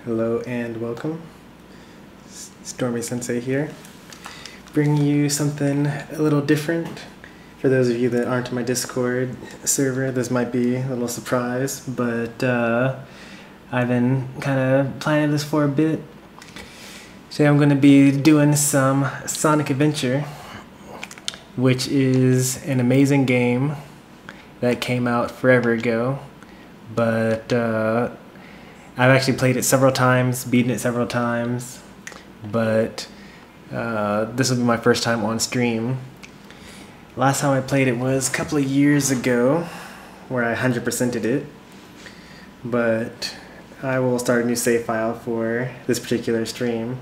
Hello and welcome. Stormy Sensei here, bringing you something a little different. For those of you that aren't in my Discord server, this might be a little surprise, but I've been kind of planning this for a bit. Today I'm going to be doing some Sonic Adventure, which is an amazing game that came out forever ago, but I've actually played it several times, beaten it several times, but this will be my first time on stream. Last time I played it was a couple of years ago, where I 100%ed it, but I will start a new save file for this particular stream.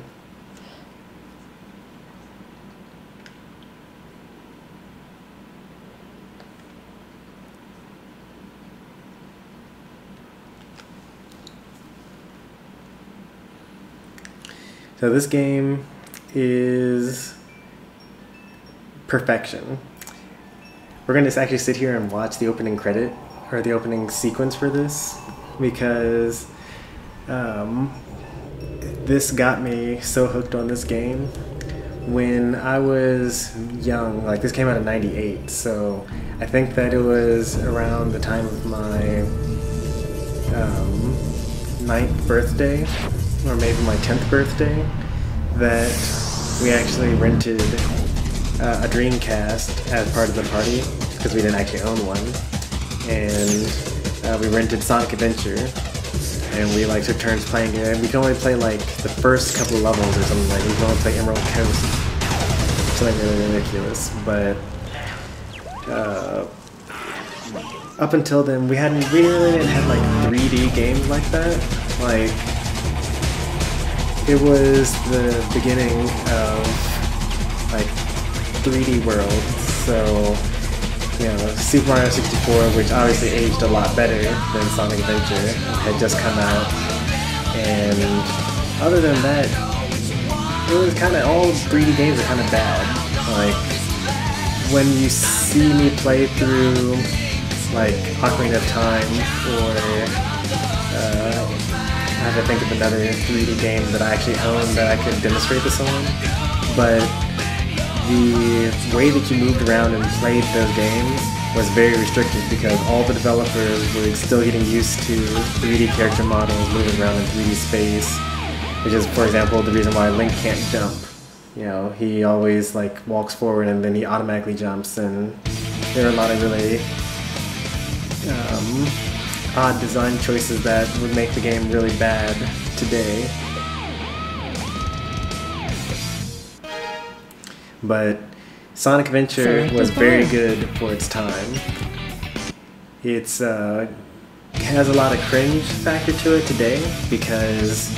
So this game is perfection. We're going to actually sit here and watch the opening credit, or the opening sequence for this, because this got me so hooked on this game when I was young. Like, this came out in '98, so I think that it was around the time of my 9th birthday, or maybe my 10th birthday, that we actually rented a Dreamcast as part of the party, because we didn't actually own one, and we rented Sonic Adventure, and we like took turns playing it, and we could only play like the first couple of levels or something. Like, we could only play Emerald Coast, something really ridiculous, but up until then we really didn't have like 3D games like that. Like, it was the beginning of like 3D world, so you know, Super Mario 64, which obviously aged a lot better than Sonic Adventure, had just come out, and other than that, it was kind of, all 3D games are kind of bad. Like, when you see me play through like Ocarina of Time, or I have to think of another 3D game that I actually own that I could demonstrate this on, but the way that you moved around and played those games was very restricted, because all the developers were still getting used to 3D character models moving around in 3D space, which is, for example, the reason why Link can't jump. You know, he always like walks forward and then he automatically jumps, and there are a lot of really odd design choices that would make the game really bad today. But Sonic Adventure was very good for its time. It's has a lot of cringe factor to it today, because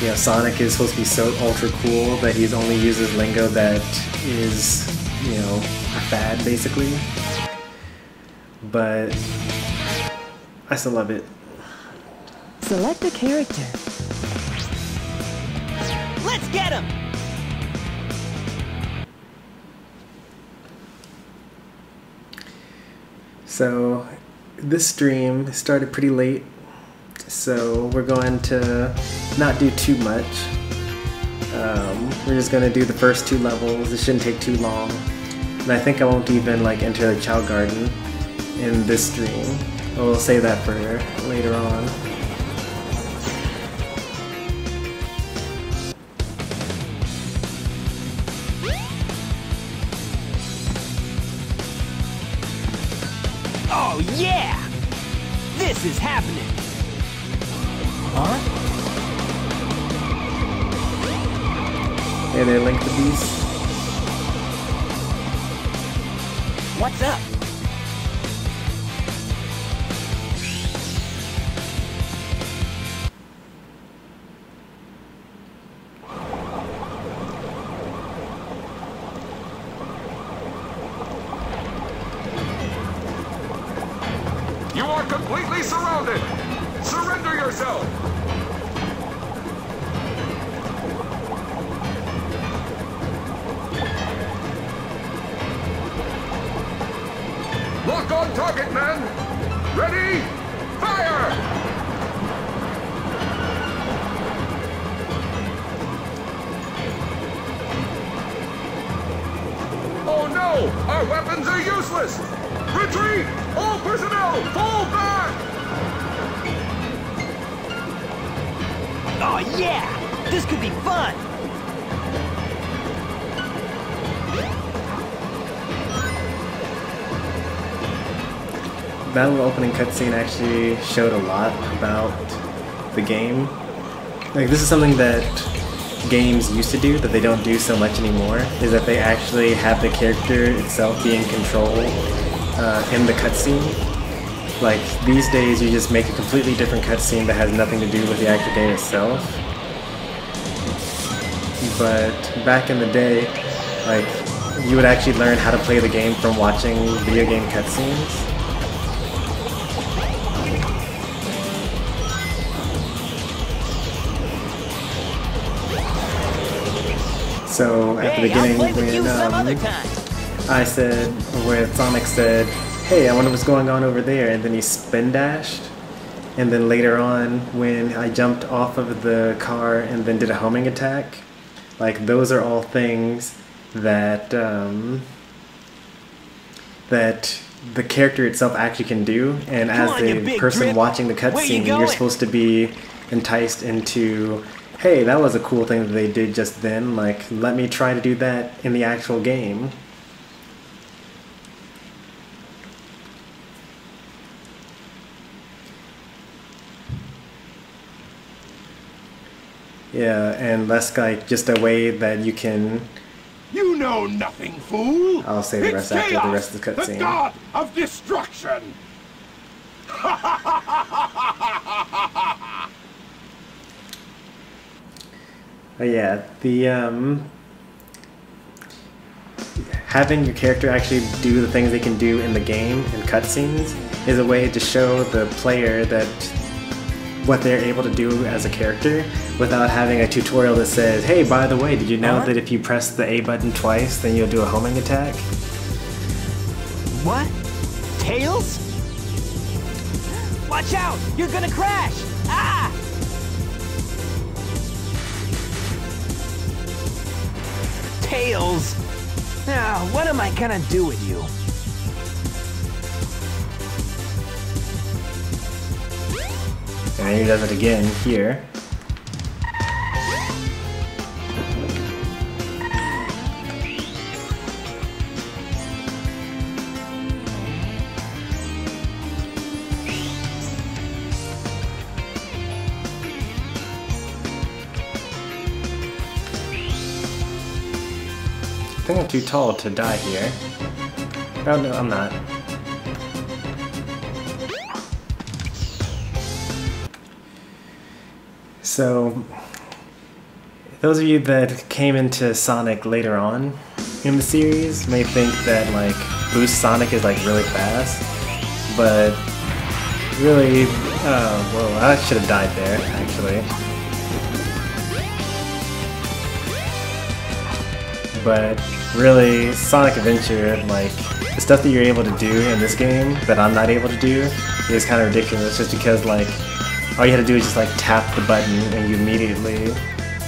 you know, Sonic is supposed to be so ultra cool that he only uses lingo that is, you know, a fad basically. But I still love it. Select a character. Let's get him! So this stream started pretty late, so we're going to not do too much. We're just going to do the first 2 levels. It shouldn't take too long, and I think I won't even like enter the Chow Garden in this stream. We'll save that for later on. Oh yeah! This is happening! Huh? Hey there, Link the Beast. What's up? You are completely surrounded! Surrender yourself! Lock on target, men! Ready? Fire! No! Our weapons are useless! Retreat! All personnel, fall back! Oh yeah! This could be fun! That little opening cutscene actually showed a lot about the game. Like, this is something that games used to do that they don't do so much anymore, is that they actually have the character itself be in control in the cutscene. Like, these days you just make a completely different cutscene that has nothing to do with the actual game itself. But back in the day, like, you would actually learn how to play the game from watching video game cutscenes. So at the beginning, when I said, where Sonic said, "Hey, I wonder what's going on over there," and then he spin dashed, and then later on, when I jumped off of the car and then did a homing attack, like, those are all things that that the character itself actually can do, and as the person watching the cutscene, you're supposed to be enticed into, hey, that was a cool thing that they did just then, like, let me try to do that in the actual game. Yeah, and that's like just a way that you can... You know nothing, fool! I'll say the rest after the rest of the cutscene. The god of destruction! Yeah, the having your character actually do the things they can do in the game in cutscenes is a way to show the player that what they're able to do as a character without having a tutorial that says, hey, by the way, did you know that if you press the A button twice, then you'll do a homing attack? What? Tails? Watch out! You're gonna crash! Ah! Tails! Now, what am I gonna do with you? And then he does it again here. I think I'm too tall to die here. Oh no, I'm not. So, those of you that came into Sonic later on in the series may think that, like, Boost Sonic is, like, really fast, but really, whoa, I should have died there, actually. But really, Sonic Adventure, like, the stuff that you're able to do in this game that I'm not able to do is kind of ridiculous, just because, like, all you had to do is just, like, tap the button and you immediately,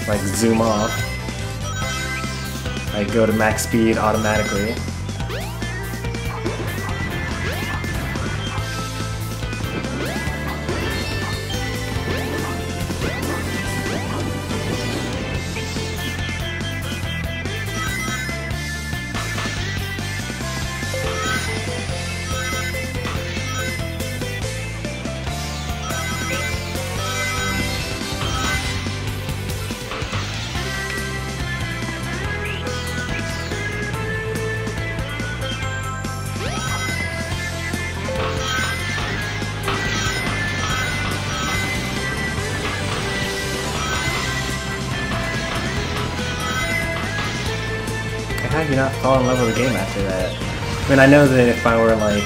like, zoom off. Like, go to max speed automatically. How do you not fall in love with the game after that? I mean, I know that if I were, like,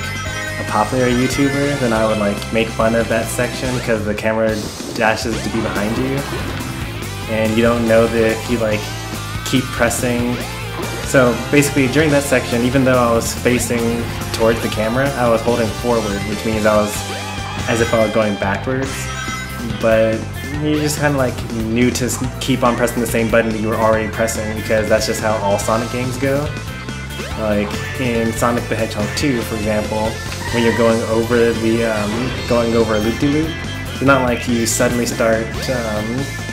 a popular YouTuber, then I would, like, make fun of that section because the camera dashes to be behind you. And you don't know that if you, like, keep pressing. So basically, during that section, even though I was facing towards the camera, I was holding forward, which means I was as if I was going backwards. But you just kind of, like, knew to keep on pressing the same button that you were already pressing because that's just how all Sonic games go. Like in Sonic the Hedgehog 2, for example, when you're going over a loop-de-loop, it's not like you suddenly start,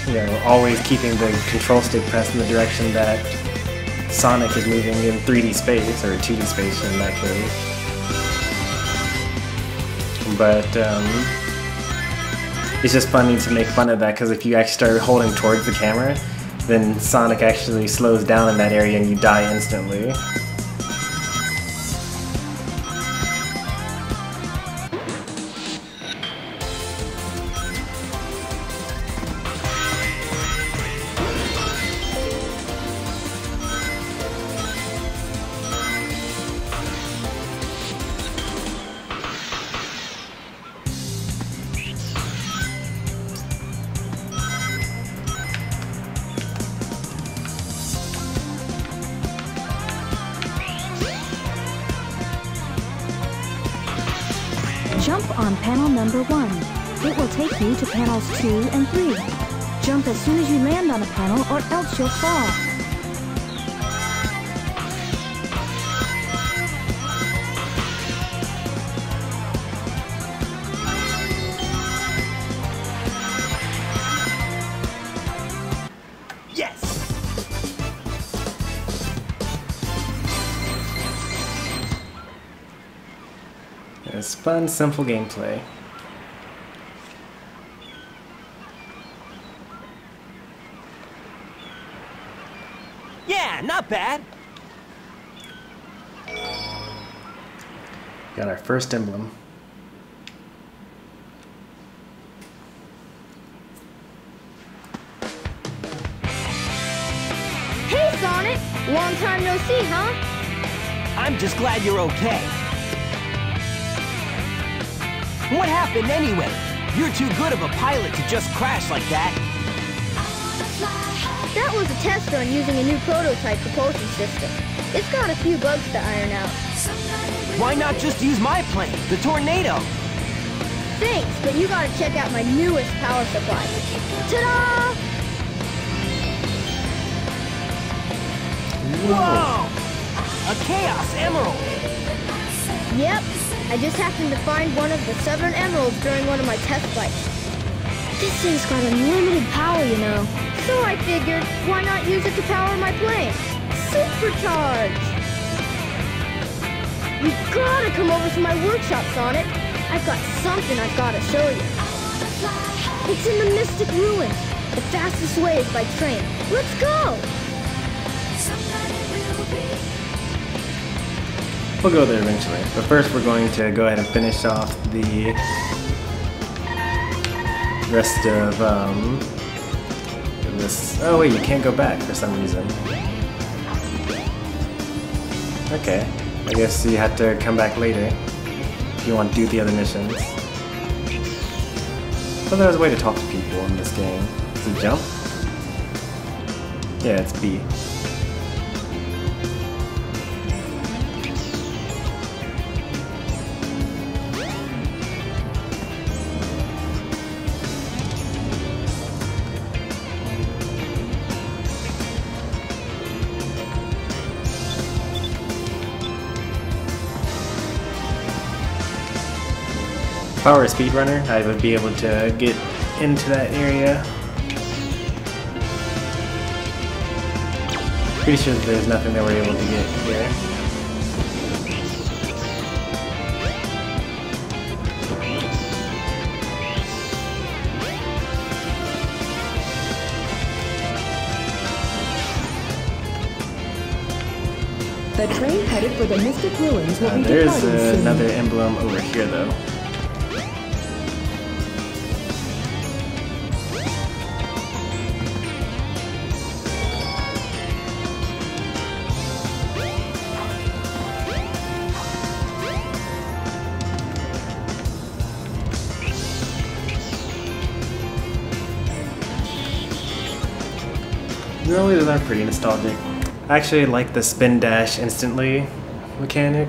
you know, always keeping the control stick pressed in the direction that Sonic is moving in 3D space, or 2D space in that case. But it's just funny to make fun of that, because if you actually start holding towards the camera, then Sonic actually slows down in that area and you die instantly. Jump on panel number 1. It will take you to panels 2 and 3. Jump as soon as you land on a panel or else you'll fall. It's fun, simple gameplay. Yeah, not bad. Got our first emblem. Hey, Sonic! Long time no see, huh? I'm just glad you're okay. What happened anyway? You're too good of a pilot to just crash like that. That was a test run using a new prototype propulsion system. It's got a few bugs to iron out. Why not just use my plane, the Tornado? Thanks, but you gotta check out my newest power supply. Ta-da! Whoa! A Chaos Emerald! Yep, I just happened to find one of the 7 emeralds during one of my test flights. This thing's got unlimited power, you know. So I figured, why not use it to power my plane? Supercharge! You gotta come over to my workshop, Sonic. I've got something I've gotta show you. It's in the Mystic Ruins. The fastest way is by train. Let's go! We'll go there eventually, but first we're going to go ahead and finish off the rest of this. Oh wait, you can't go back for some reason. Okay, I guess you have to come back later if you want to do the other missions. So there's a way to talk to people in this game. Is it jump? Yeah, it's B. If I were a speedrunner, I would be able to get into that area. Pretty sure that there's nothing that we're able to get here. The train headed for the Mystic Ruins will be There's departing soon. another emblem over here though. Really, those are pretty nostalgic. I actually like the spin dash instantly mechanic,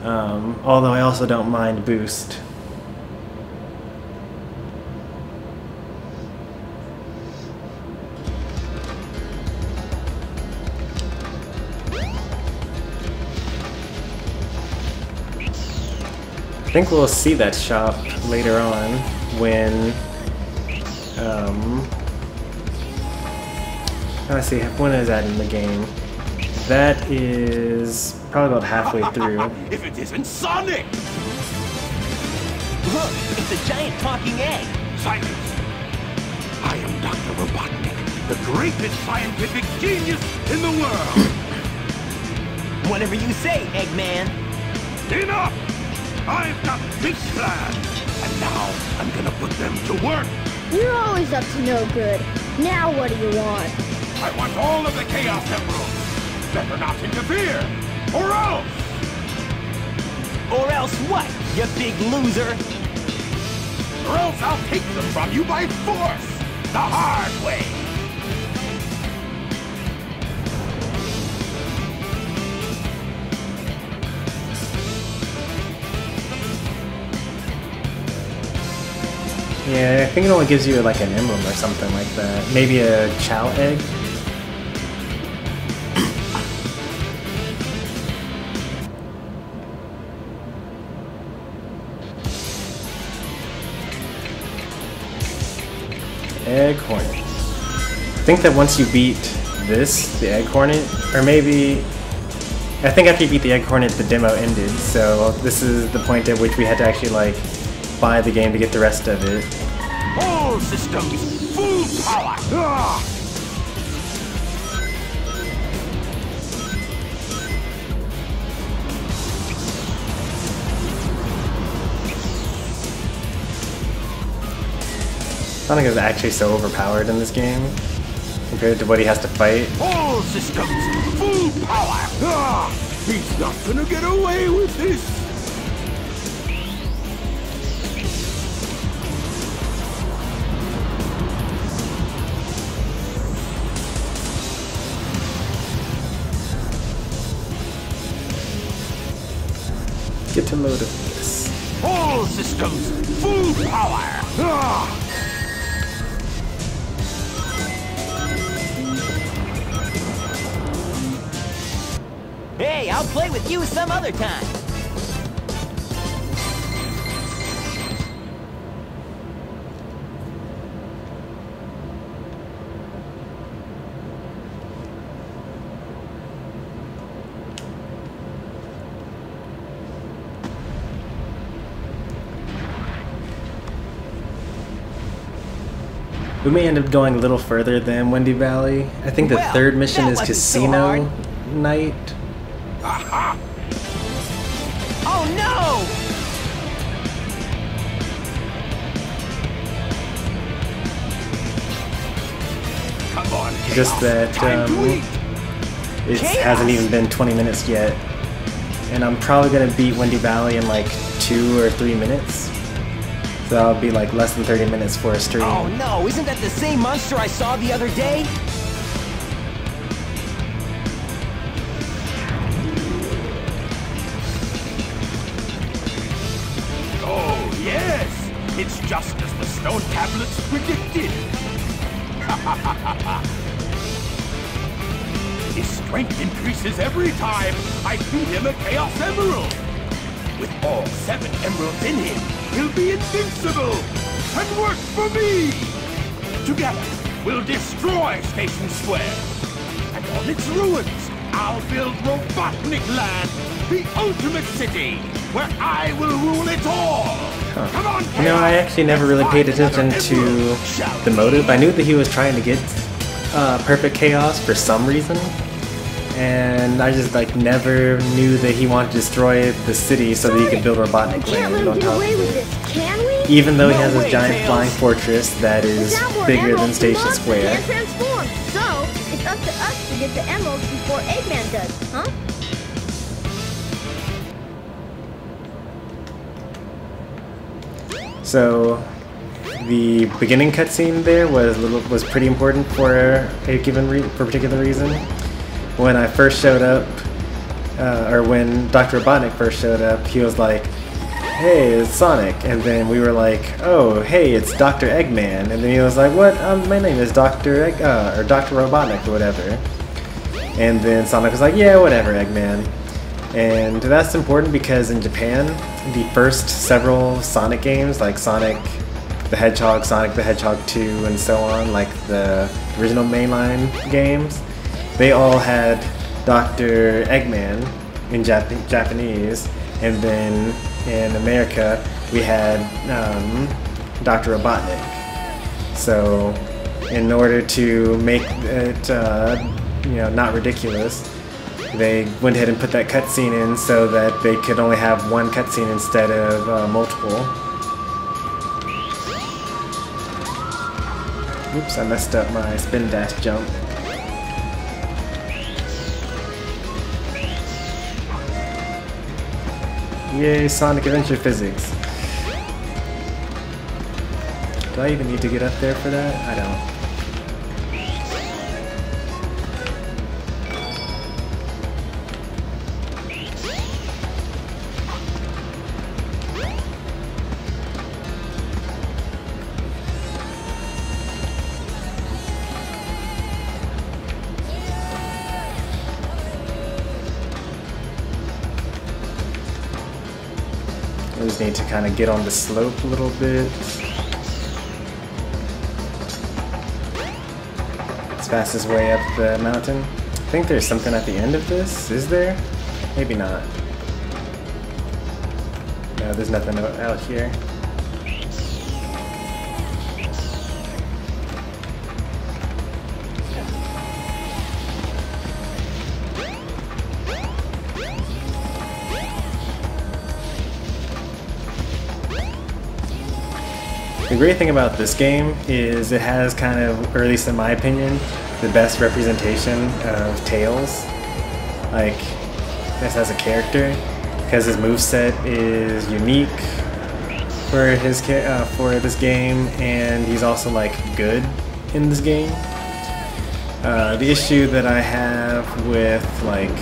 although I also don't mind boost. think we'll see that shop later on when, let's see, when is that in the game? That is probably about halfway through. If it isn't Sonic! Look, it's a giant talking egg. Silence! I am Dr. Robotnik, the greatest scientific genius in the world! Whatever you say, Eggman. Enough! I've got big plans, and now I'm gonna put them to work! You're always up to no good. Now what do you want? I want all of the Chaos Emeralds! Better not interfere, or else! Or else what, you big loser? Or else I'll take them from you by force! The hard way! Yeah, I think it only gives you like an emblem or something like that. Maybe a chow egg? Egg Hornet. I think that once you beat this, the Egg Hornet, or maybe... I think after you beat the Egg Hornet, the demo ended, so this is the point at which we had to actually, like, buy the game to get the rest of it. All systems, full power! Ah! Sonic is actually so overpowered in this game, compared to what he has to fight. All systems, full power! Ah! He's not gonna get away with this! Get a load of this. All systems, full power! Ah! Hey, I'll play with you some other time. We may end up going a little further than Wendy Valley. I think the Well, third mission that is wasn't so Casino hard. Night. Aha! Oh no! Come on, Just Chaos. that Time to eat. it Chaos! hasn't even been 20 minutes yet. And I'm probably gonna beat Wendy Valley in like 2 or 3 minutes. So that'll be like less than 30 minutes for a stream. Oh no, isn't that the same monster I saw the other day? Oh, yes! It's just as the stone tablets predicted! His strength increases every time I feed him a Chaos Emerald! With all 7 emeralds in him, he'll be invincible! And work for me! Together, we'll destroy Station Square! And on its ruins, I'll build Robotnik Land, the ultimate city, where I will rule it all! Come on, You know, I actually never really paid attention to the motive. I knew that he was trying to get perfect chaos for some reason. And I just like never knew that he wanted to destroy the city so that he could build Robotnik We can't let Land him on get top away of with it. this, can we? Even though he No has a way, giant Tails. flying fortress that is Without more bigger than emeralds, the Station monster Square. can't transform. So, it's up to us to get the emeralds before Eggman does, huh? So the beginning cutscene there was pretty important for a particular reason. When I first showed up, or when Dr. Robotnik first showed up, he was like, "Hey, it's Sonic," and then we were like, "Oh, hey, it's Dr. Eggman," and then he was like, "What? My name is Dr. Robotnik or whatever." And then Sonic was like, "Yeah, whatever, Eggman." And that's important because in Japan, the first several Sonic games, like Sonic the Hedgehog, Sonic the Hedgehog 2, and so on, like the original mainline games, they all had Dr. Eggman in Japanese, and then in America we had Dr. Robotnik. So in order to make it not ridiculous, they went ahead and put that cutscene in so that they could only have one cutscene instead of multiple. Oops, I messed up my spin dash jump. Yay, Sonic Adventure physics. Do I even need to get up there for that? I don't. I just need to kind of get on the slope a little bit. It's fastest way up the mountain. I think there's something at the end of this. Is there? Maybe not. No, there's nothing out here. The great thing about this game is it has kind of, or at least in my opinion, the best representation of Tails, like, this as a character, because his moveset is unique for his for this game, and he's also like good in this game. The issue that I have with like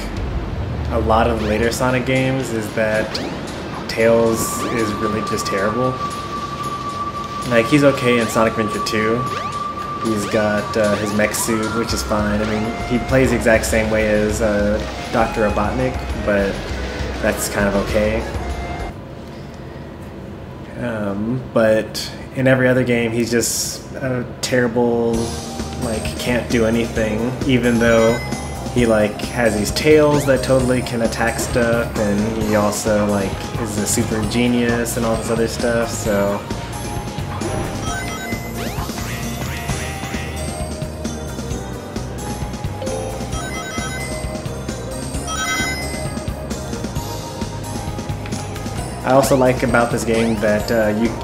a lot of later Sonic games is that Tails is really just terrible. Like, he's okay in Sonic Adventure 2. He's got his mech suit, which is fine. I mean, he plays the exact same way as Dr. Robotnik, but that's kind of okay. But in every other game, he's just a terrible, like, can't do anything, even though he, like, has these tails that totally can attack stuff, and he also, like, is a super genius and all this other stuff, so... I also like about this game that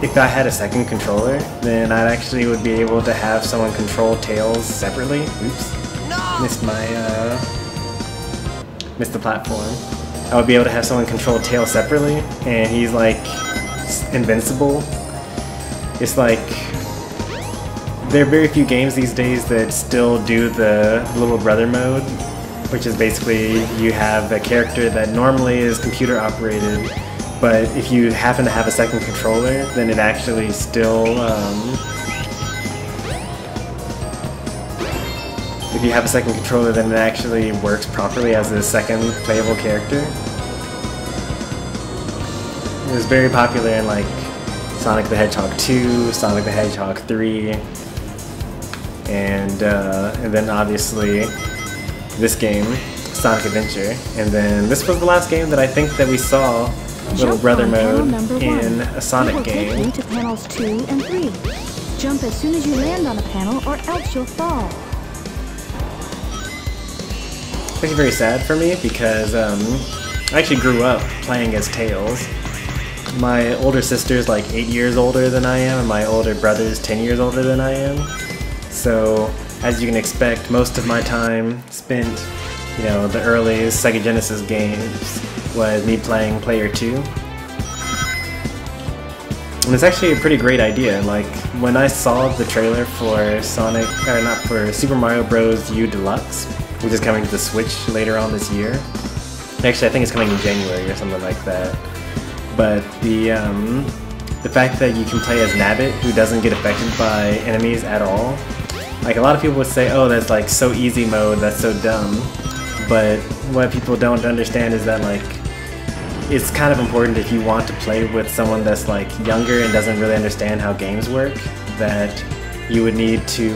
if I had a second controller, then I actually would be able to have someone control Tails separately. Oops. No! Missed the platform. I would be able to have someone control Tails separately, and he's like invincible. It's like there are very few games these days that still do the little brother mode, which is basically you have a character that normally is computer operated, but if you happen to have a second controller, then it actually still, if you have a second controller, then it actually works properly as a second playable character. It was very popular in like Sonic the Hedgehog 2, Sonic the Hedgehog 3, and then obviously this game, Sonic Adventure, and then this was the last game that I think that we saw little brother mode in a Sonic game. It will take you to panels 2 and 3. Jump as soon as you land on a panel, or else you'll fall. It's actually very sad for me because I actually grew up playing as Tails. My older sister's like 8 years older than I am, and my older brother's 10 years older than I am. So, as you can expect, most of my time spent, you know, the early Sega Genesis games was me playing Player 2. And it's actually a pretty great idea. Like, when I saw the trailer for Super Mario Bros. U Deluxe, which is coming to the Switch later on this year. Actually, I think it's coming in January or something like that. But the fact that you can play as Nabbit, who doesn't get affected by enemies at all. Like, a lot of people would say, oh, that's like so easy mode, that's so dumb. but what people don't understand is that like it's kind of important if you want to play with someone that's like younger and doesn't really understand how games work, that you would need to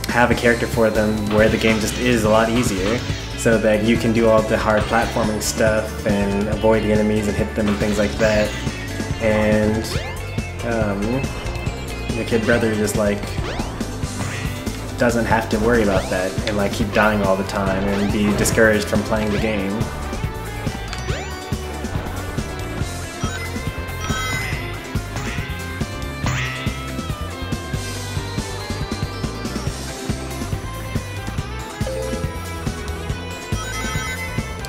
have a character for them where the game just is a lot easier, so that you can do all the hard platforming stuff and avoid the enemies and hit them and things like that. And your kid brother just like doesn't have to worry about that and like keep dying all the time and be discouraged from playing the game.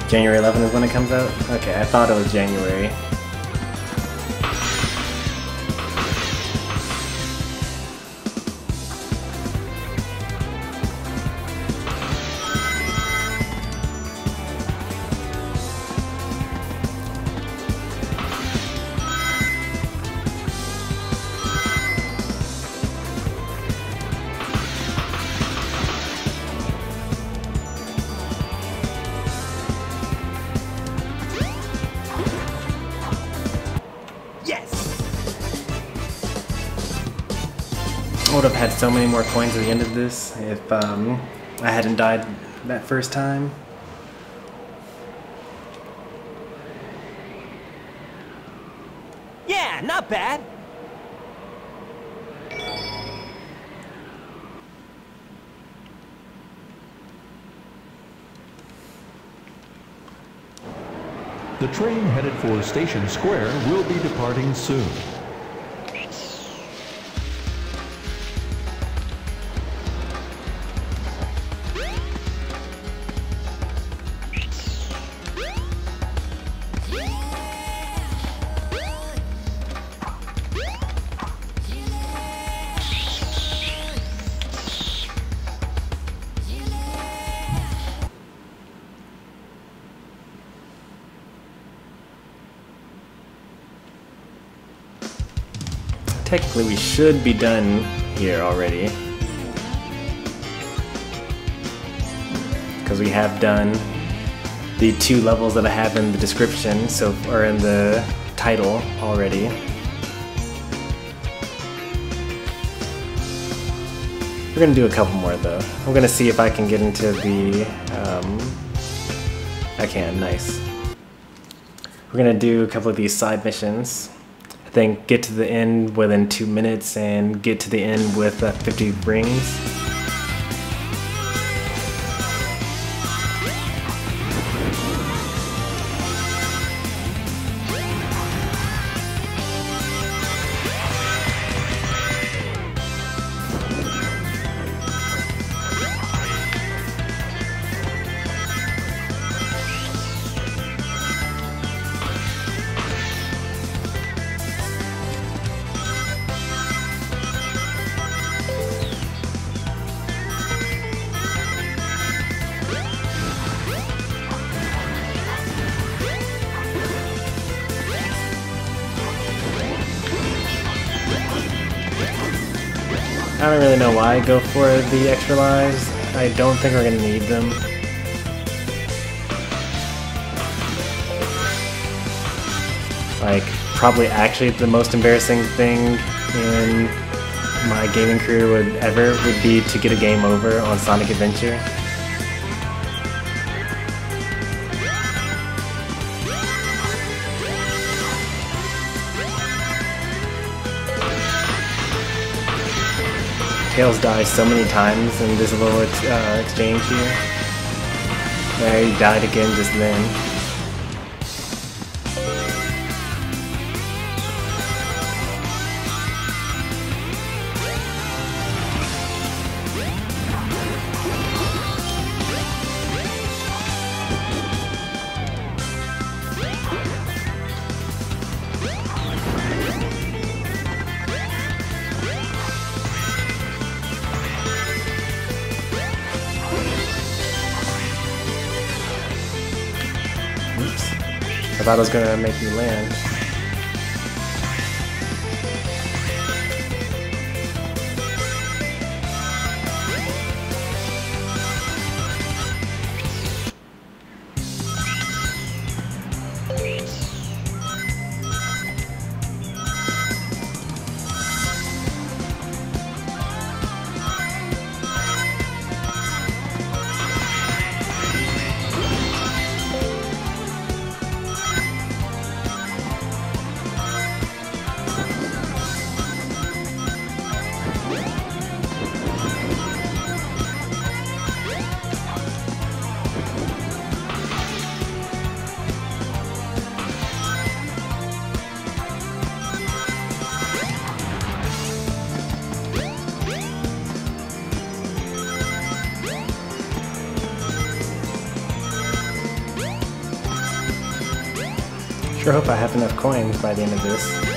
January 11th is when it comes out? Okay, I thought it was January. I would have had so many more coins at the end of this if I hadn't died that first time. Yeah, not bad. The train headed for Station Square will be departing soon. Technically, we should be done here already, because we have done the 2 levels that I have in the description, or in the title already. We're gonna do a couple more though. I'm gonna see if I can get into the. I can. Nice. We're gonna do a couple of these side missions. I think get to the end within 2 minutes and get to the end with 50 rings. I don't really know why I go for the extra lives. I don't think we're gonna need them. Like, probably actually the most embarrassing thing in my gaming career would be to get a game over on Sonic Adventure. Tails dies so many times in this little exchange here. There, he died again just then. I thought it was gonna make me land. Sure hope I have enough coins by the end of this.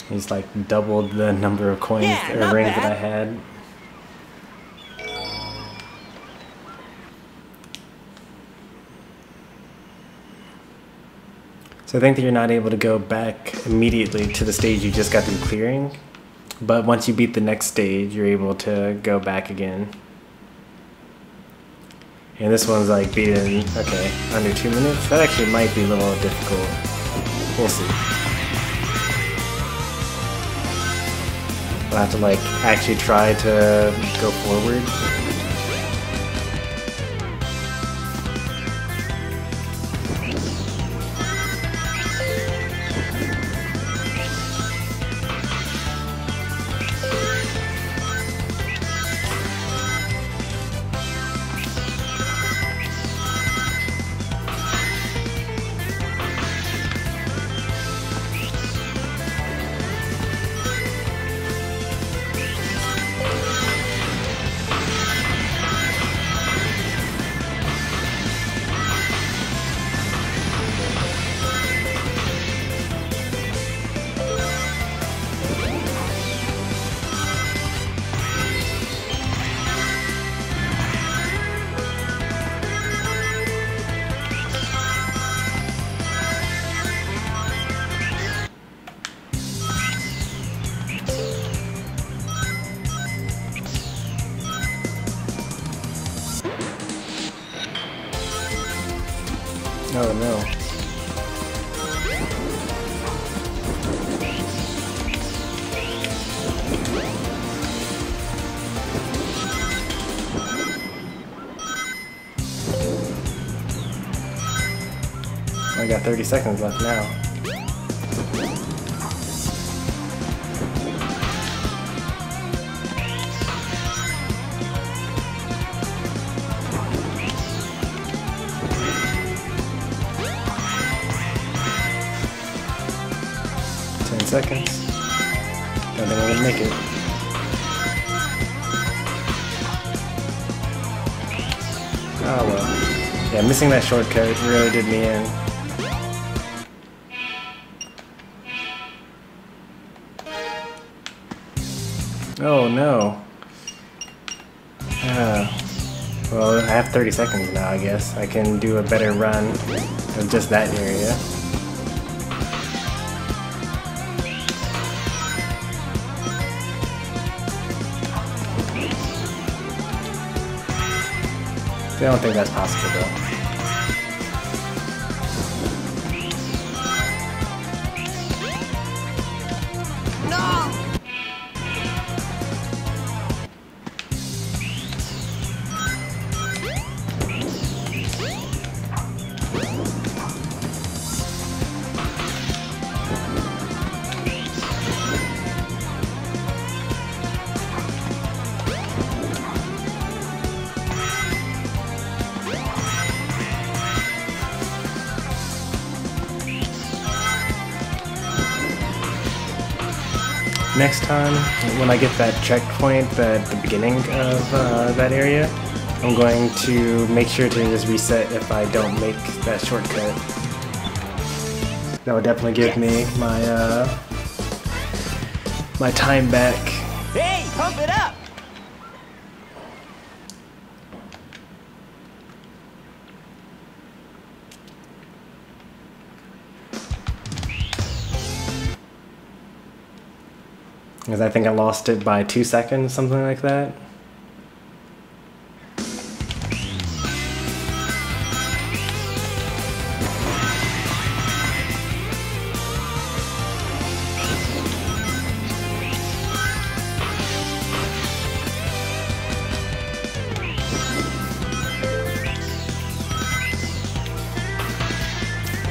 He's like doubled the number of coins or rings that I had. So I think that you're not able to go back immediately to the stage you just got through clearing, but once you beat the next stage, you're able to go back again. And this one's like beaten, okay, under 2 minutes. That actually might be a little difficult. We'll see. I'll have to like actually try to go forward. Oh no. I got 30 seconds left now. Seconds. Don't think I'm gonna make it. Oh well. Yeah, missing that shortcut really did me in. Oh no. Well, I have 30 seconds now, I guess. I can do a better run of just that area. I don't think that's possible though. Next time, when I get that checkpoint at the beginning of that area, I'm going to make sure to just reset if I don't make that shortcut. That would definitely give me my my time back. Hey, pump it up! Because I think I lost it by 2 seconds, something like that.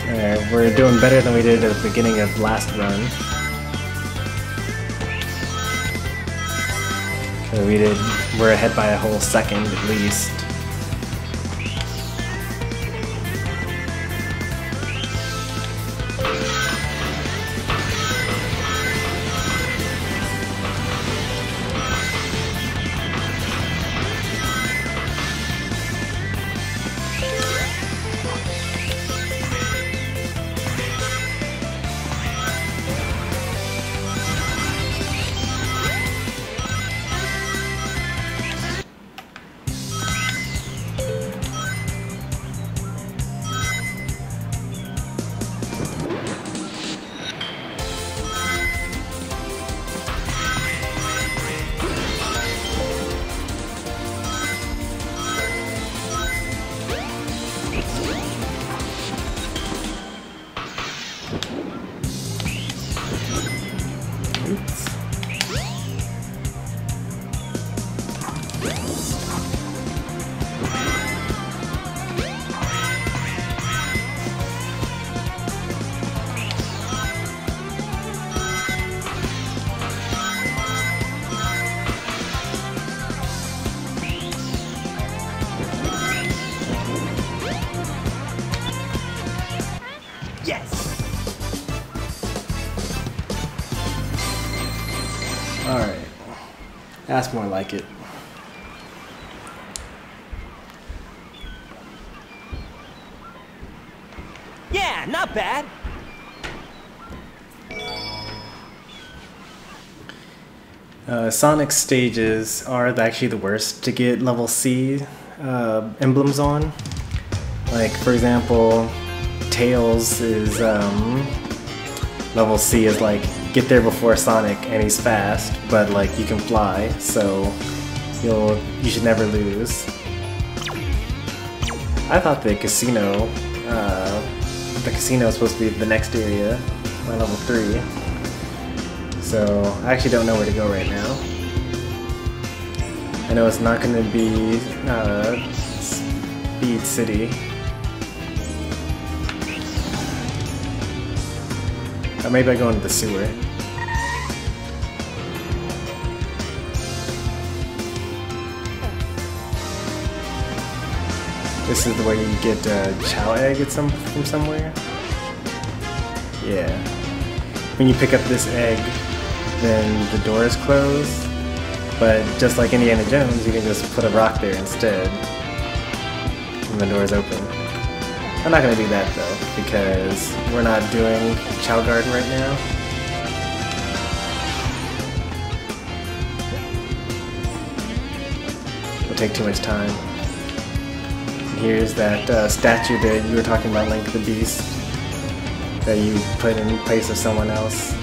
Alright, we're doing better than we did at the beginning of last run. We're ahead by a whole second at least. Alright. That's more like it. Yeah, not bad. Sonic's stages are actually the worst to get level C emblems on. Like, for example, Tails is level C is like get there before Sonic and he's fast, but like you can fly, so you should never lose. I thought the casino is supposed to be the next area, my level 3. So I actually don't know where to go right now. I know it's not going to be Speed City. Or maybe I go into the sewer. This is the way you get Chow Egg from somewhere? Yeah. When you pick up this egg, then the doors close, but just like Indiana Jones, you can just put a rock there instead, and the doors open. I'm not going to do that though, because we're not doing Chow Garden right now. It'll take too much time. And here's that statue that you were talking about, Link the Beast, that you put in place of someone else.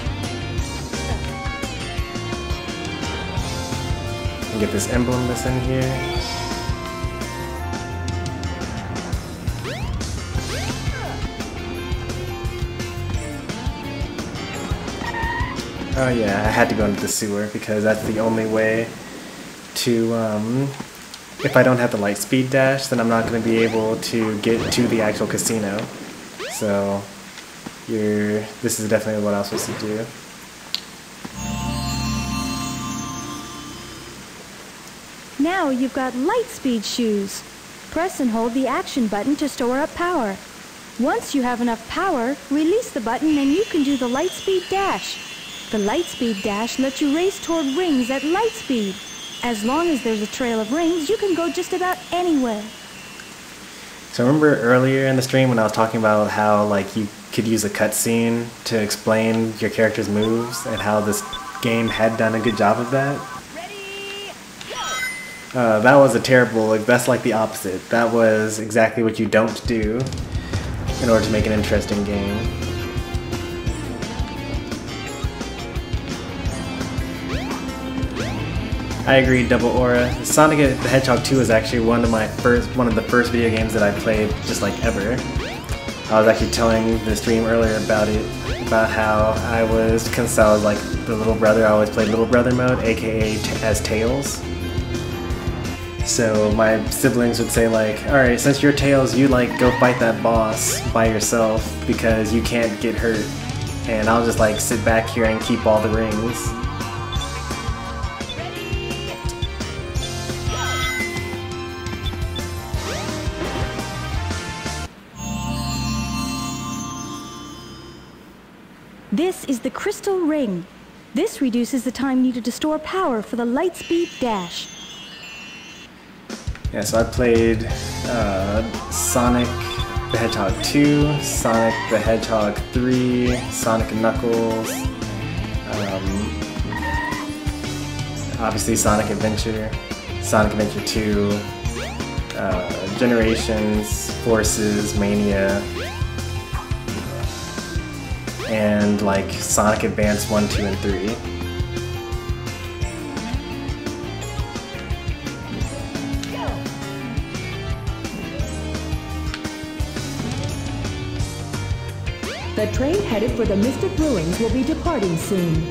And get this emblem that's in here. Oh yeah, I had to go into the sewer because that's the only way to, if I don't have the light speed dash, then I'm not going to be able to get to the actual casino. So, this is definitely what I was supposed to do. Now you've got light speed shoes. Press and hold the action button to store up power. Once you have enough power, release the button and you can do the light speed dash. The light speed dash lets you race toward rings at light speed. As long as there's a trail of rings, you can go just about anywhere. So remember earlier in the stream when I was talking about how like you could use a cutscene to explain your character's moves and how this game had done a good job of that? That was a terrible, that's like the opposite. That was exactly what you don't do in order to make an interesting game. I agree, Double Aura. Sonic the Hedgehog 2 was actually one of the first video games that I played just like ever. I was actually telling the stream earlier about it, about how I was, since I was like the little brother, I always played little brother mode, aka as Tails. So my siblings would say like, alright, since you're Tails, you like go fight that boss by yourself because you can't get hurt. And I'll just like sit back here and keep all the rings. This is the Crystal Ring. This reduces the time needed to store power for the Lightspeed Dash. Yeah, so I played Sonic the Hedgehog 2, Sonic the Hedgehog 3, Sonic & Knuckles, obviously Sonic Adventure, Sonic Adventure 2, Generations, Forces, Mania, and like Sonic Advance 1, 2, and 3. The train headed for the Mystic Ruins will be departing soon.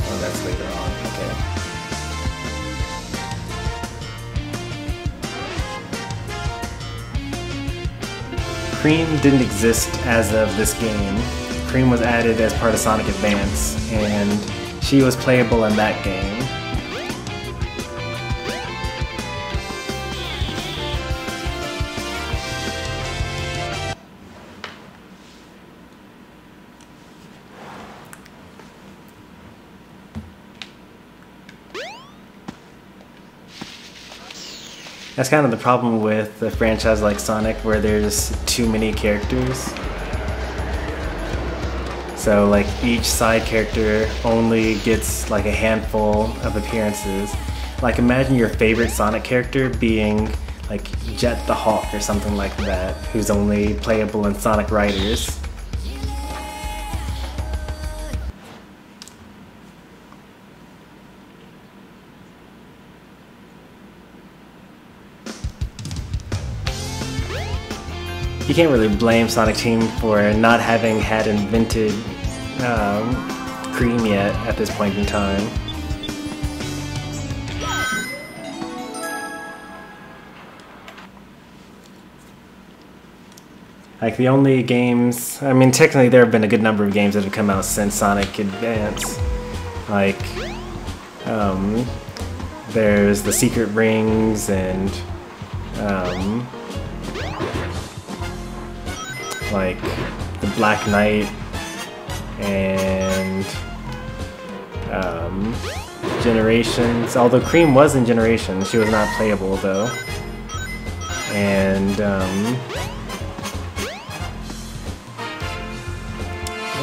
Oh, that's later on. Okay. Cream didn't exist as of this game. Cream was added as part of Sonic Advance, and she was playable in that game. That's kind of the problem with a franchise like Sonic, where there's too many characters. So like each side character only gets like a handful of appearances. Like imagine your favorite Sonic character being like Jet the Hawk or something like that, who's only playable in Sonic Riders. You can't really blame Sonic Team for not having had invented Cream yet at this point in time. Like the only games, I mean technically there have been a good number of games that have come out since Sonic Advance. Like, there's the Secret Rings and like the Black Knight and Generations, although Cream was in Generations, she was not playable though. And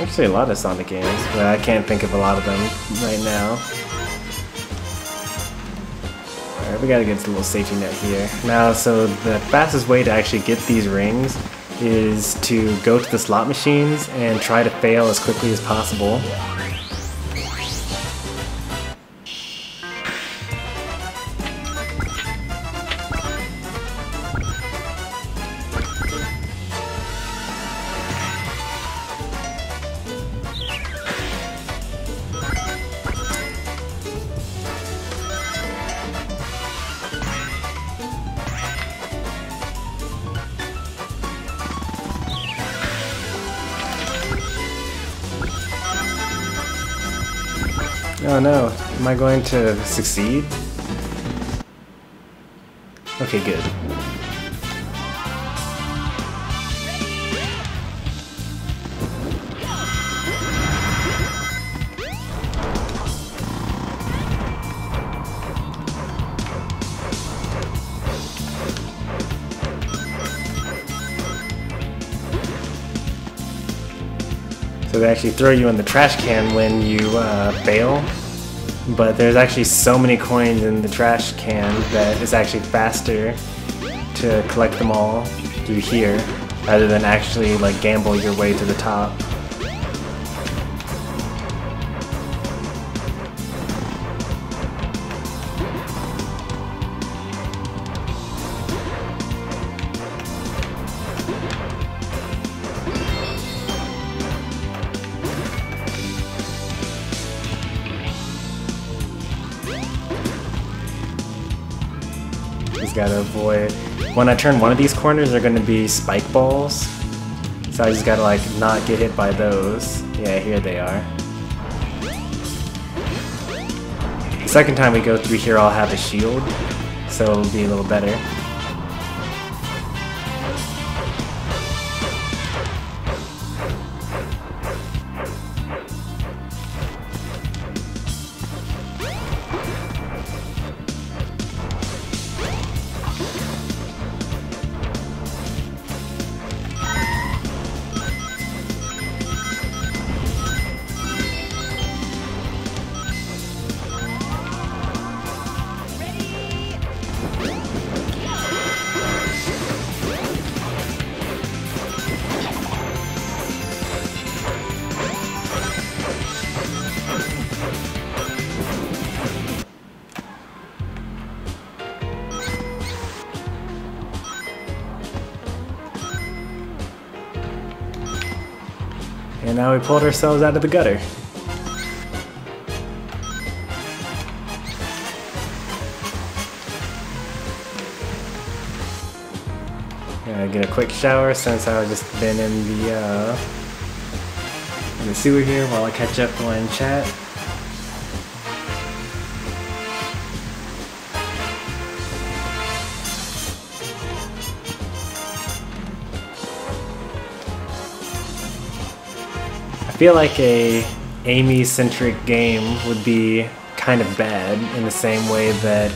actually a lot of Sonic games, but I can't think of a lot of them right now. Alright, we gotta get a little safety net here. Now, so the fastest way to actually get these rings is to go to the slot machines and try to fail as quickly as possible. Oh no, am I going to succeed? Okay, good. So they actually throw you in the trash can when you fail, but there's actually so many coins in the trash can that it's actually faster to collect them all through here rather than actually like gamble your way to the top. Just gotta avoid. When I turn one of these corners, they're gonna be spike balls. So I just gotta like not get hit by those. Yeah, here they are. The second time we go through here, I'll have a shield, so it'll be a little better. And now we pulled ourselves out of the gutter. Gonna get a quick shower since I've just been in the sewer here while I catch up on chat. I feel like a Amy-centric game would be kind of bad in the same way that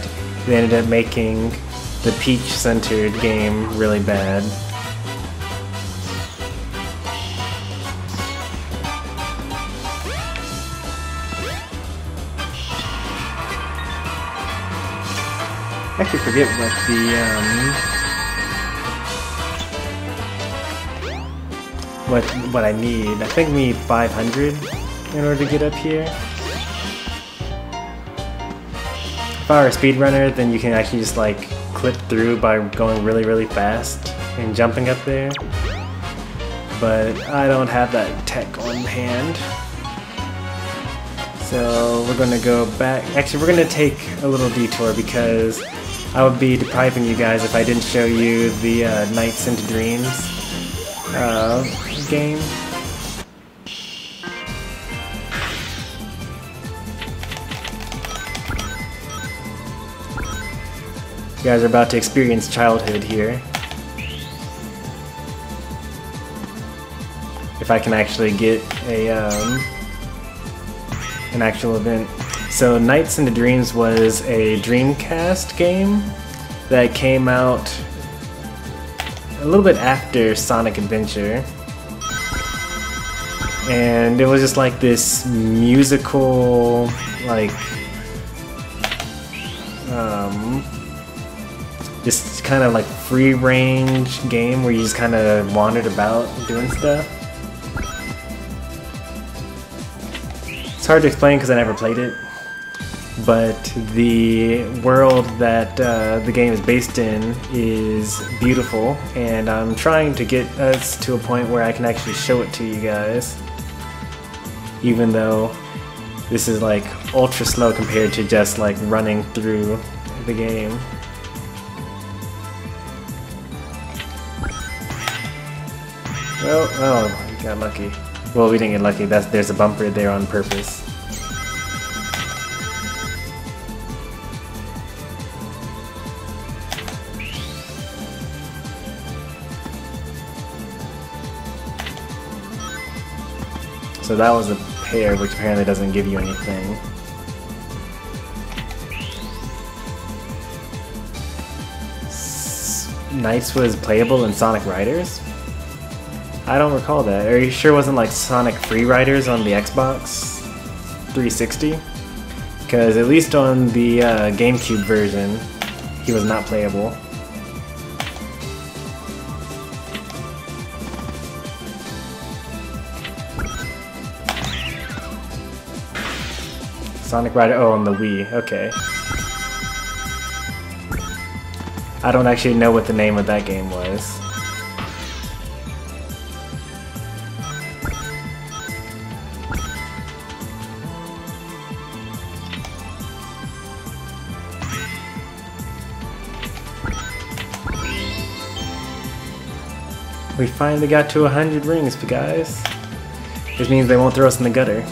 they ended up making the Peach-centered game really bad. I actually forget what the what I need. I think we need 500 in order to get up here. If I were a speedrunner, then you can actually just like clip through by going really, really fast and jumping up there. But I don't have that tech on hand. So we're gonna go back. Actually, we're gonna take a little detour because I would be depriving you guys if I didn't show you the Nights into Dreams game. You guys are about to experience childhood here. If I can actually get a an actual event. So Nights into Dreams was a Dreamcast game that came out a little bit after Sonic Adventure. And it was just like this musical, like, this kind of like free range game where you just kind of wandered about doing stuff. It's hard to explain because I never played it, but the world that the game is based in is beautiful, and I'm trying to get us to a point where I can actually show it to you guys, even though this is like ultra slow compared to just like running through the game. Well, oh, we got lucky. Well, we didn't get lucky. There's a bumper there on purpose. So that was a pair, which apparently doesn't give you anything. Nights was playable in Sonic Riders? I don't recall that. Are you sure it wasn't like Sonic Free Riders on the Xbox 360? Because at least on the GameCube version, he was not playable. Sonic Rider, oh, on the Wii, okay. I don't actually know what the name of that game was. we finally got to 100 rings, guys. Which means they won't throw us in the gutter.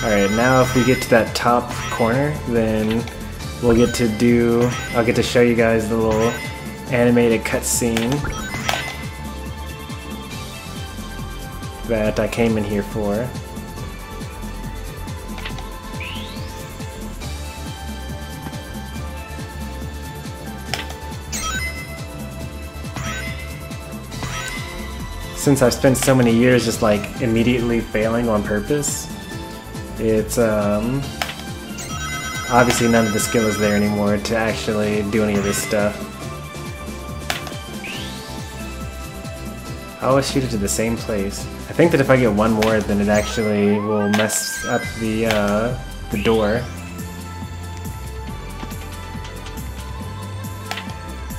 Alright, now if we get to that top corner, then we'll get to do... I'll get to show you guys the little animated cutscene that I came in here for. Since I've spent so many years just like immediately failing on purpose, it's obviously none of the skill is there anymore to actually do any of this stuff. I always shoot it to the same place. I think that if I get one more, then it actually will mess up the door.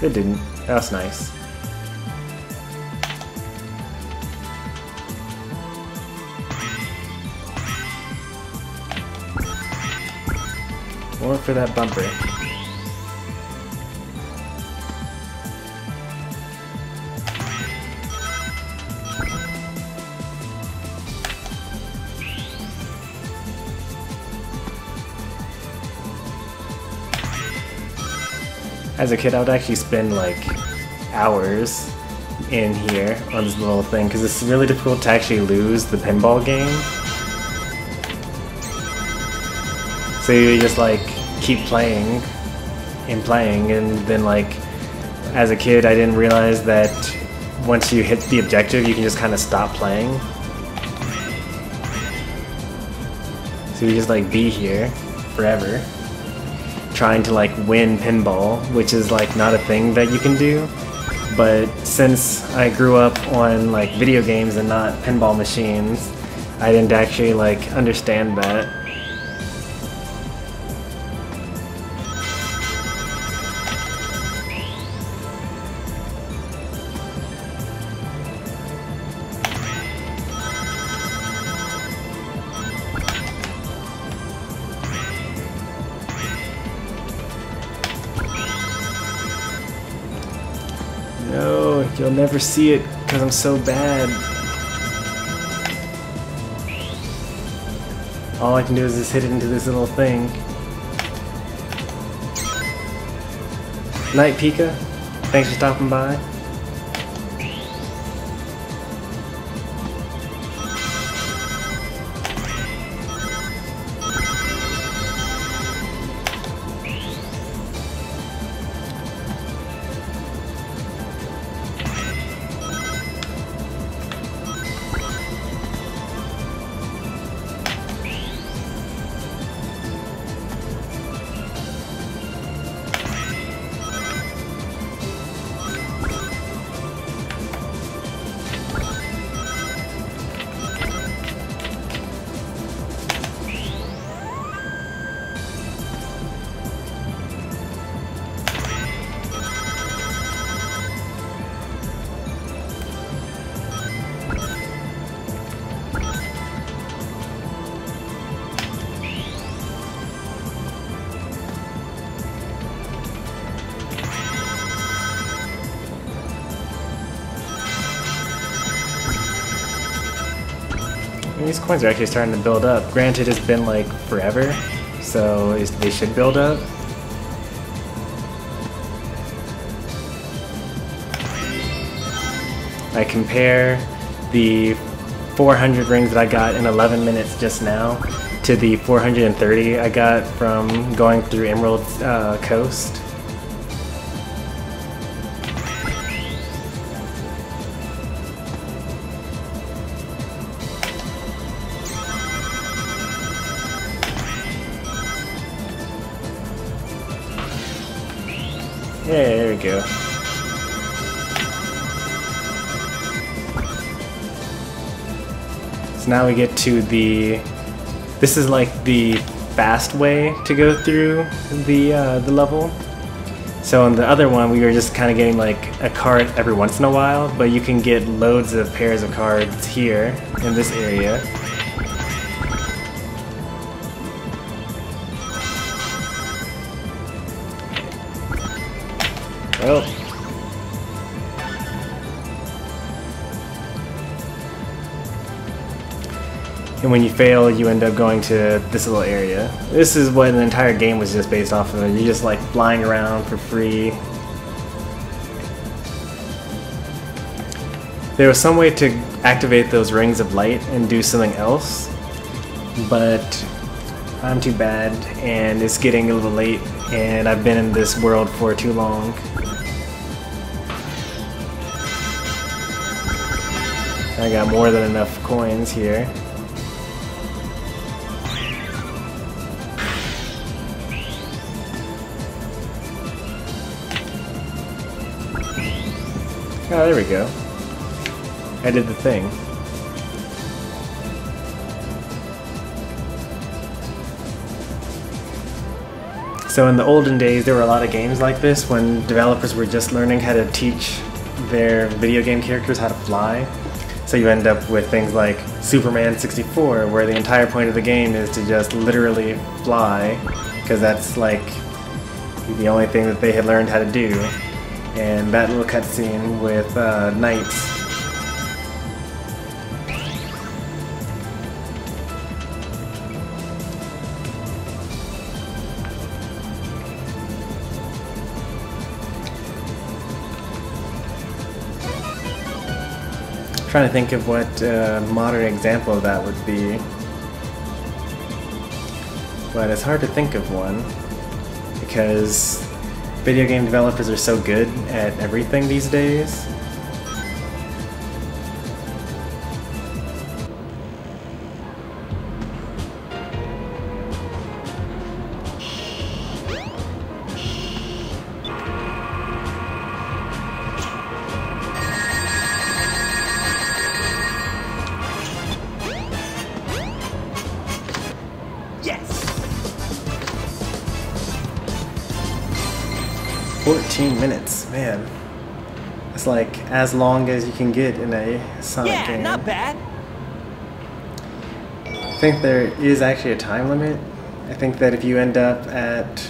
It didn't. That's nice. More for that bumper. As a kid, I would actually spend like hours in here on this little thing because it's really difficult to actually lose the pinball game. So you just like keep playing and playing, and then like as a kid I didn't realize that once you hit the objective you can just kind of stop playing. So you just like be here forever trying to like win pinball, which is like not a thing that you can do. But since I grew up on like video games and not pinball machines, I didn't actually like understand that. No, you'll never see it because I'm so bad. All I can do is just hit it into this little thing. Night, Pika. Thanks for stopping by. These coins are actually starting to build up. Granted, it's been like forever, so they should build up. I compare the 400 rings that I got in 11 minutes just now to the 430 I got from going through Emerald Coast. Yeah, there we go. So now we get to the... This is like the fast way to go through the level. So on the other one, we were just kind of getting like a card every once in a while, but you can get loads of pairs of cards here in this area. Oh. And when you fail, you end up going to this little area. This is what an entire game was just based off of. You're just like flying around for free. There was some way to activate those rings of light and do something else, but I'm too bad and it's getting a little late and I've been in this world for too long. I got more than enough coins here. Oh, there we go. I did the thing. So in the olden days, there were a lot of games like this when developers were just learning how to teach their video game characters how to fly. So you end up with things like Superman 64, where the entire point of the game is to just literally fly, because that's like the only thing that they had learned how to do. And that little cutscene with knights. Trying to think of what modern example of that would be, but it's hard to think of one because video game developers are so good at everything these days. Yes! 14 minutes, man. It's like as long as you can get in a Sonic game. Yeah, not bad. I think there is actually a time limit. I think that if you end up at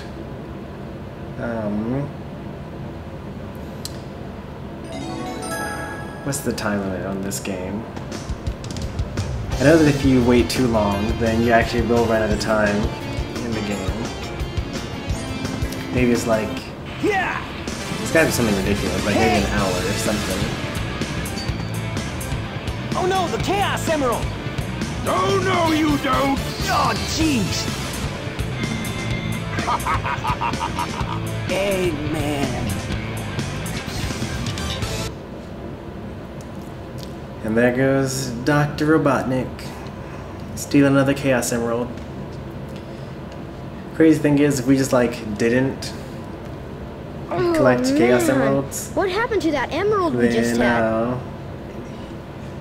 what's the time limit on this game? I know that if you wait too long, then you actually will run out of time in the game. Maybe it's like, Yeah! it's gotta be something ridiculous, like maybe an hour or something. Oh no, the Chaos Emerald! Oh, no, you don't! Oh, jeez! Amen. And there goes Dr. Robotnik. Steal another Chaos Emerald. Crazy thing is, if we just like didn't collect Chaos Emeralds, What happened to that emerald we just had? then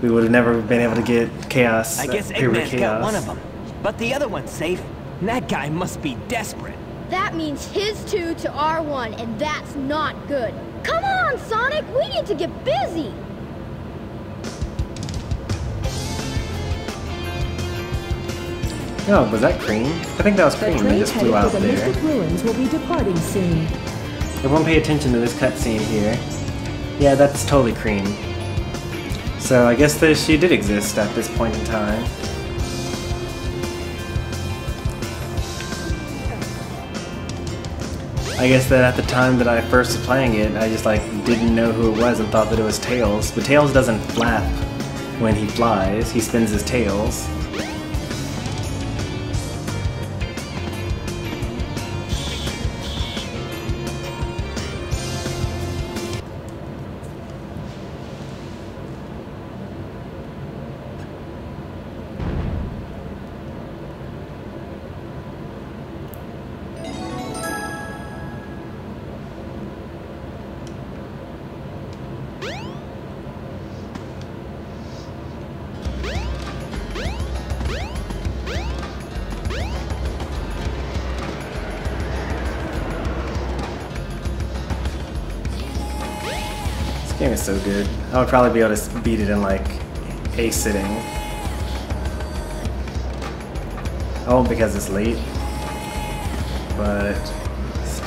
we would have never been able to get Chaos. I guess Pure Eggman's got Chaos. one of them. But the other one's safe. And that guy must be desperate. That means his 2 to our 1, and that's not good. Come on, Sonic, we need to get busy. Oh, was that Cream? I think that was The Cream that train just flew headed out for the there. Mystic Ruins will be departing soon. Everyone pay attention to this cutscene here. Yeah, that's totally Cream. So I guess that she did exist at this point in time. I guess that at the time that I first was playing it, I just like didn't know who it was and thought that it was Tails. But Tails doesn't flap when he flies, he spins his tails. This game is so good. I would probably be able to beat it in like a sitting. I won't because it's late, but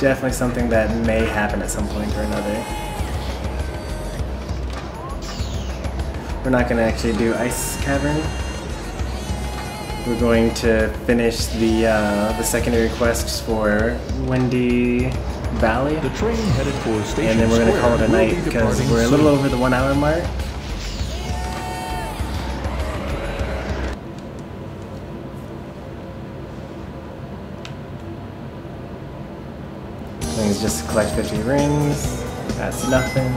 definitely something that may happen at some point or another. We're not going to actually do Ice Cavern. We're going to finish the secondary quests for Windy Valley. The train headed for Station And then we're going to call it a Square night will be because departing we're a little soon. over the 1 hour mark. Things just collect 50 rings. That's nothing.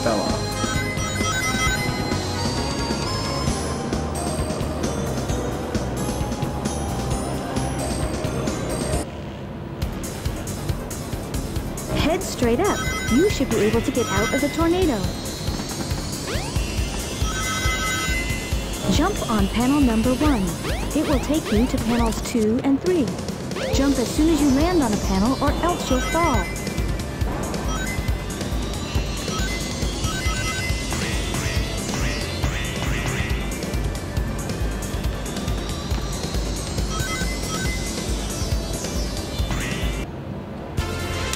Fell off. Head straight up. You should be able to get out of the tornado. Jump on panel number 1. It will take you to panels 2 and 3. Jump as soon as you land on a panel or else you'll fall.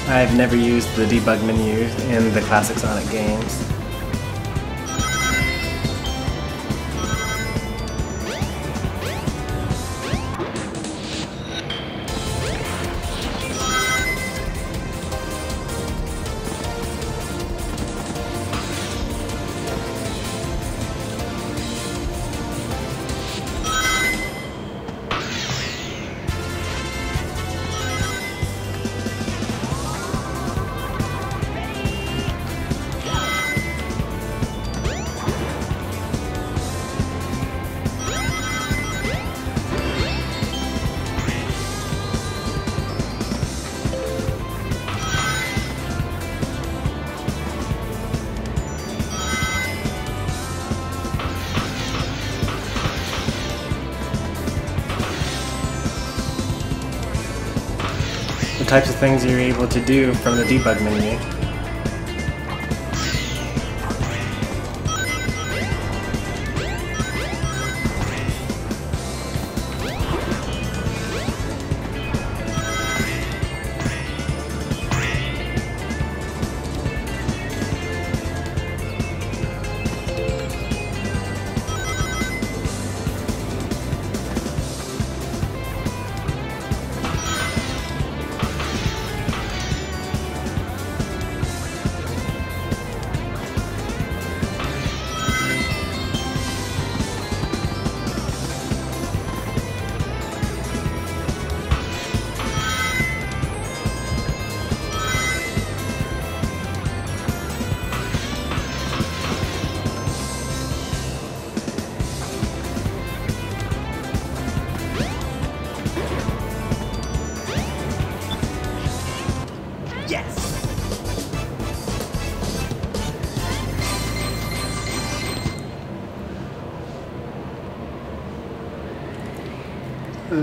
I've never used the debug menu in the classic Sonic games. The types of things you're able to do from the debug menu.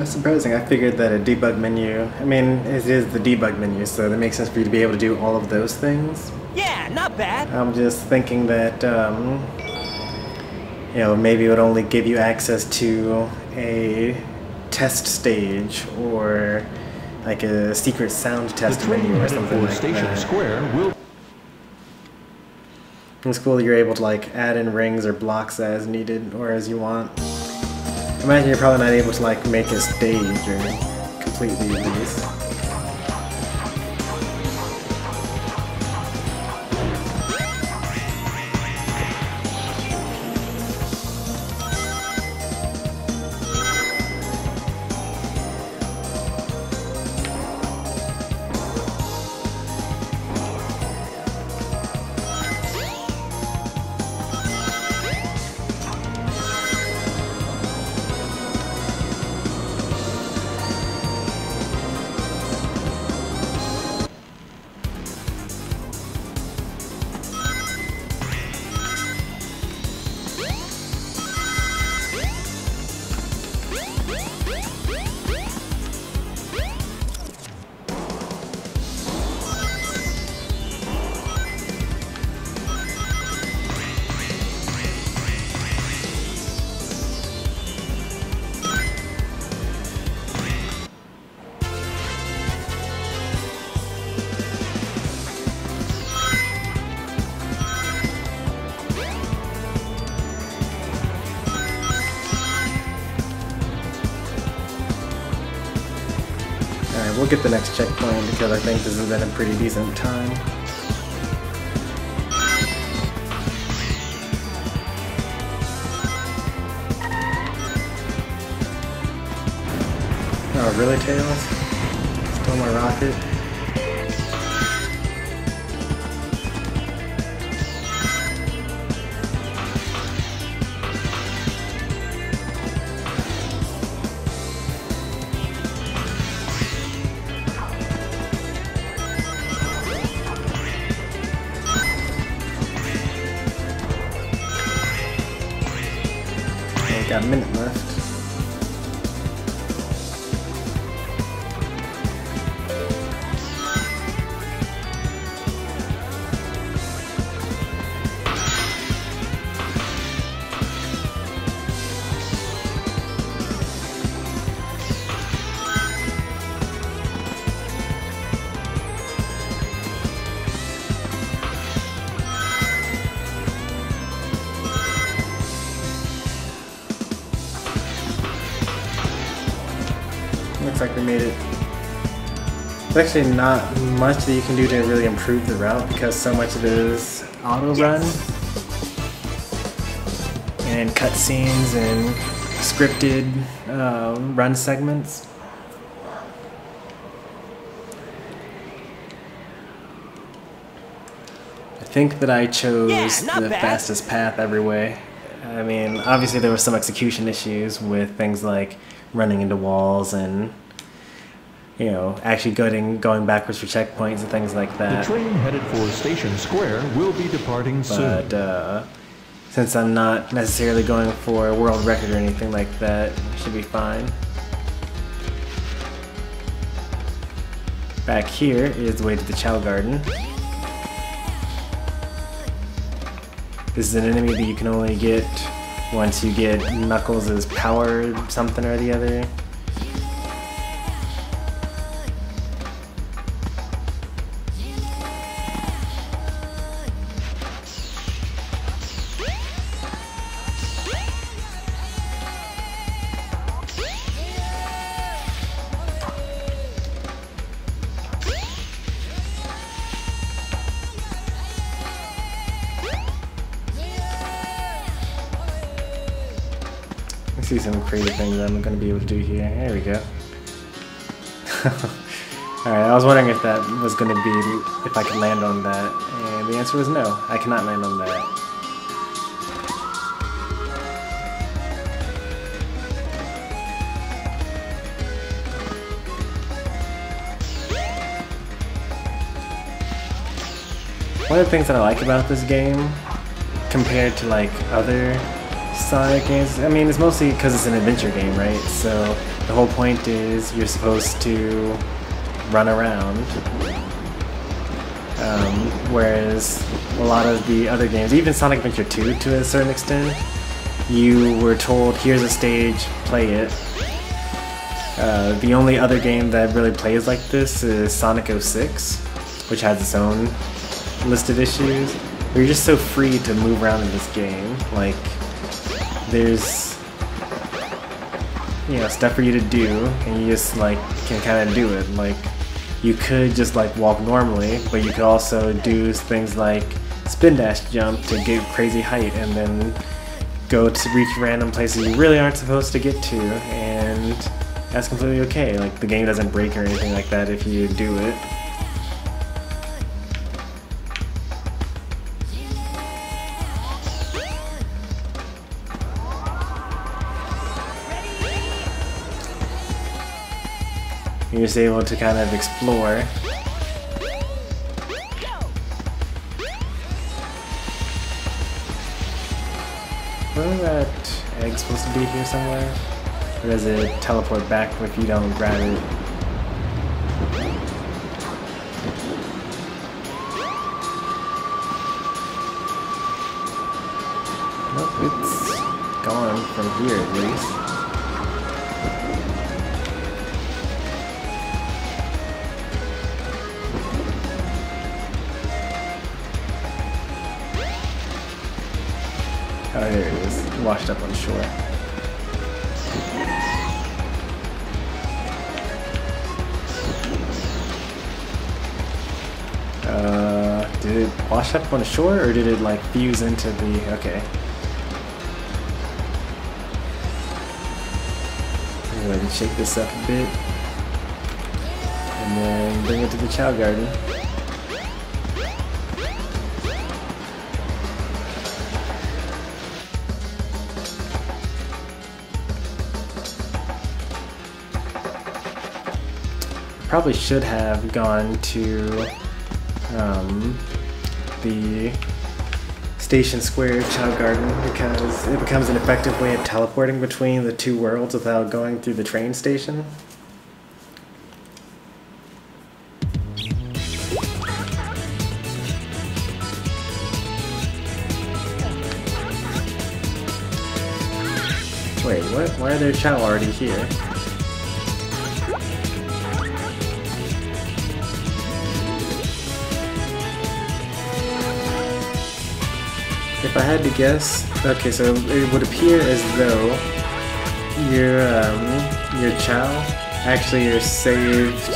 Surprising. I figured that a debug menu, I mean, it is the debug menu, so that makes sense for you to be able to do all of those things. Yeah, not bad. I'm just thinking that, you know, maybe it would only give you access to a test stage or like a secret sound test menu or something like Station that. Square will. It's cool that you're able to like add in rings or blocks as needed or as you want. Imagine you're probably not able to like make a stage or completely these. Alright, we'll get the next checkpoint because I think this has been a pretty decent time. Oh, really, Tails? Stole my rocket? Got a minute left. Looks like we made it. There's actually not much that you can do to really improve the route because so much of it is auto run and cutscenes and scripted run segments. I think that I chose the fastest path every way. I mean, obviously there were some execution issues with things like running into walls and, you know, actually going backwards for checkpoints and things like that. The train headed for Station Square will be departing soon. But since I'm not necessarily going for a world record or anything like that, it should be fine. Back here is the way to the Chow Garden. This is an enemy that you can only get once you get Knuckles' power something or the other. See some crazy things that I'm going to be able to do here. There we go. Alright, I was wondering if that was going to be, if I could land on that, and the answer was no, I cannot land on that. One of the things that I like about this game, compared to like other Sonic games, I mean, it's mostly because it's an adventure game, right? So the whole point is you're supposed to run around. Whereas a lot of the other games, even Sonic Adventure 2 to a certain extent, you were told, here's a stage, play it. The only other game that really plays like this is Sonic 06, which has its own list of issues. You're just so free to move around in this game. Like, there's, you know, stuff for you to do, and you just like can kind of do it. Like, you could just like walk normally, but you could also do things like spin dash jump to get crazy height, and then go to reach random places you really aren't supposed to get to, and that's completely okay. Like, the game doesn't break or anything like that if you do it. You're just able to kind of explore. Wasn't that egg supposed to be here somewhere? Or does it teleport back if you don't grab it? Nope, it's gone from here at least. Oh, there it is. Washed up on shore. Did it wash up on the shore, or did it like fuse into the... Okay. I'm going to shake this up a bit. And then bring it to the Chow Garden. Probably should have gone to the Station Square Chow Garden because it becomes an effective way of teleporting between the two worlds without going through the train station. Wait, what? Why are there Chow already here? If I had to guess, okay, so it would appear as though your Chow actually are saved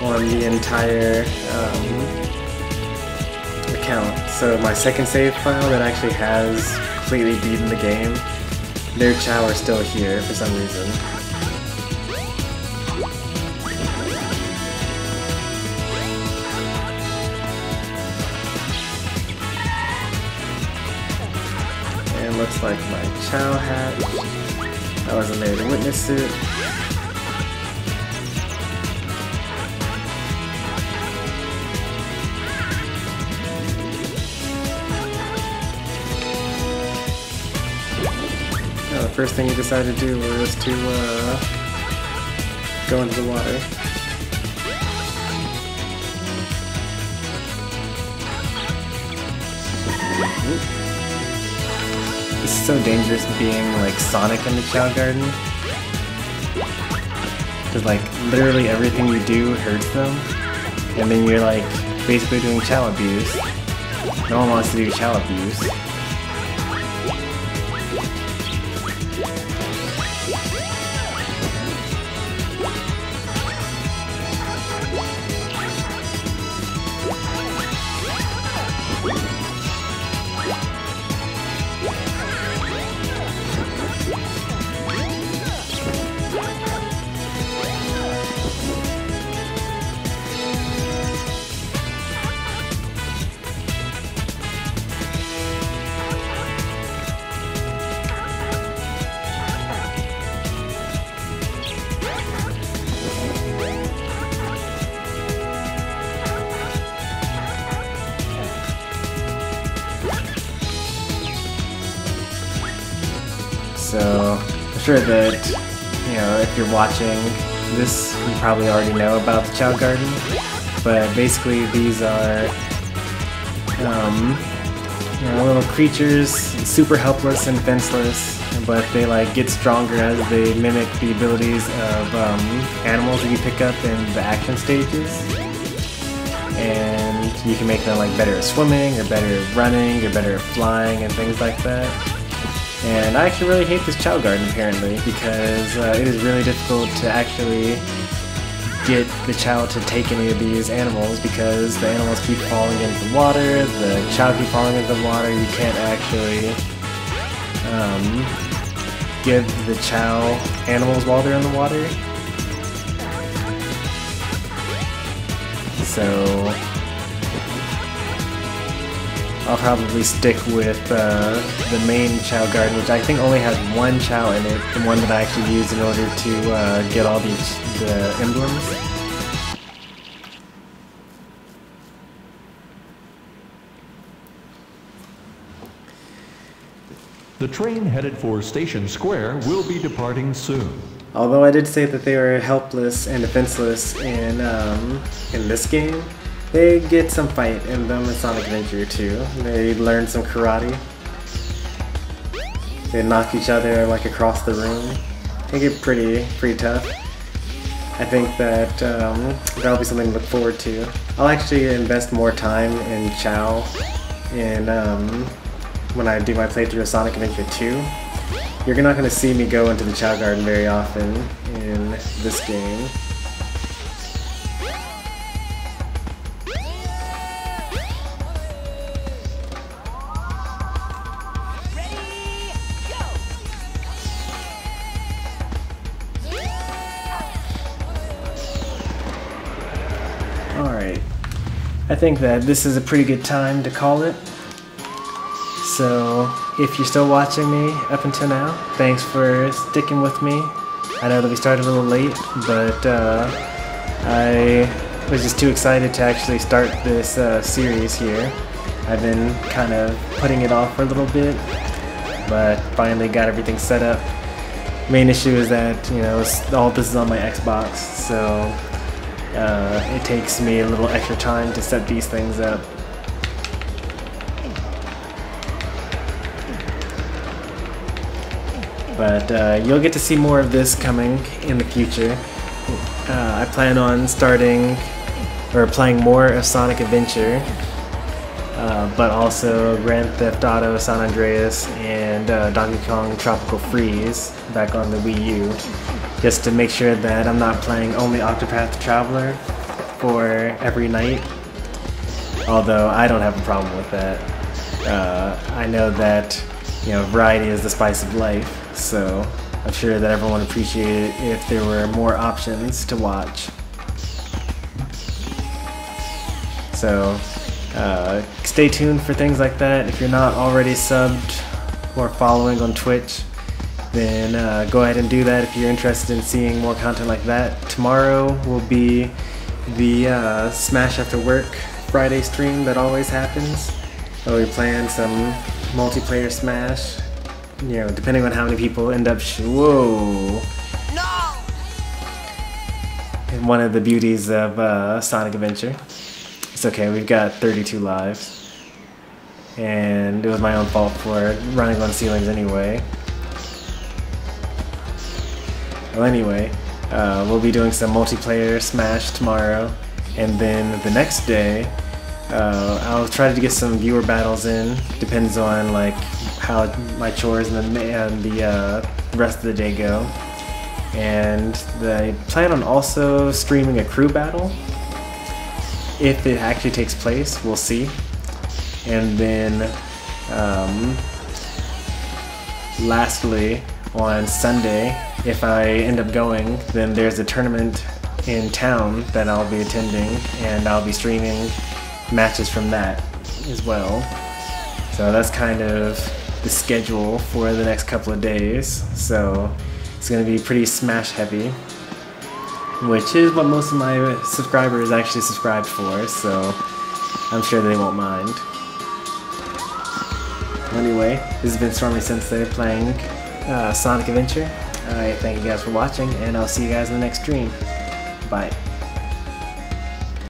on the entire account. So my second save file that actually has completely beaten the game, their Chow are still here for some reason. Looks like my Chow hat. I wasn't there to witness it. Oh, the first thing he decided to do was to go into the water. Oop. It's so dangerous being like Sonic in the Chow Garden. Because like literally everything you do hurts them. And then you're like basically doing Chow abuse. No one wants to do Chow abuse. So I'm sure that, you know, if you're watching this, you probably already know about the Chow Garden. But basically these are you know, little creatures, super helpless and defenseless, but they like get stronger as they mimic the abilities of animals that you pick up in the action stages. And you can make them like better at swimming, or better at running, or better at flying, and things like that. And I actually really hate this Chow Garden apparently, because it is really difficult to actually get the Chow to take any of these animals, because the animals keep falling into the water, the Chow keep falling into the water. You can't actually give the Chow animals while they're in the water. So I'll probably stick with the main Chow Garden, which I think only has one Chow in it, the one that I actually used in order to get all the emblems. The train headed for Station Square will be departing soon. Although I did say that they were helpless and defenseless in this game, they get some fight in them in Sonic Adventure 2. They learn some karate. They knock each other like across the room. They get pretty tough. I think that that'll be something to look forward to. I'll actually invest more time in Chow in when I do my playthrough of Sonic Adventure 2. You're not going to see me go into the Chow Garden very often in this game. Alright, I think that this is a pretty good time to call it. So, if you're still watching me up until now, thanks for sticking with me. I know that we started a little late, but I was just too excited to actually start this series here. I've been kind of putting it off for a little bit, but finally got everything set up. Main issue is that, you know, all this is on my Xbox, so it takes me a little extra time to set these things up. But you'll get to see more of this coming in the future. I plan on starting or playing more of Sonic Adventure, but also Grand Theft Auto San Andreas and Donkey Kong Tropical Freeze back on the Wii U, just to make sure that I'm not playing only Octopath Traveler for every night. Although I don't have a problem with that. I know that, you know, variety is the spice of life. So I'm sure that everyone would appreciate it if there were more options to watch. So stay tuned for things like that. If you're not already subbed or following on Twitch, then go ahead and do that if you're interested in seeing more content like that. Tomorrow will be the Smash After Work Friday stream that always happens. We're playing some multiplayer Smash. You know, depending on how many people end up whoa! No! And one of the beauties of Sonic Adventure. It's okay, we've got 32 lives. And it was my own fault for running on ceilings anyway. Well, anyway, we'll be doing some multiplayer Smash tomorrow. And then the next day, I'll try to get some viewer battles in. Depends on, like, how my chores and the rest of the day go. And I plan on also streaming a crew battle. If it actually takes place, we'll see. And then lastly, on Sunday, if I end up going, then there's a tournament in town that I'll be attending, and I'll be streaming matches from that as well. So that's kind of the schedule for the next couple of days. So it's going to be pretty Smash heavy, which is what most of my subscribers actually subscribed for, so I'm sure they won't mind. Anyway, this has been Stormy Sensei playing Sonic Adventure. I thank you guys for watching, and I'll see you guys in the next stream. Bye.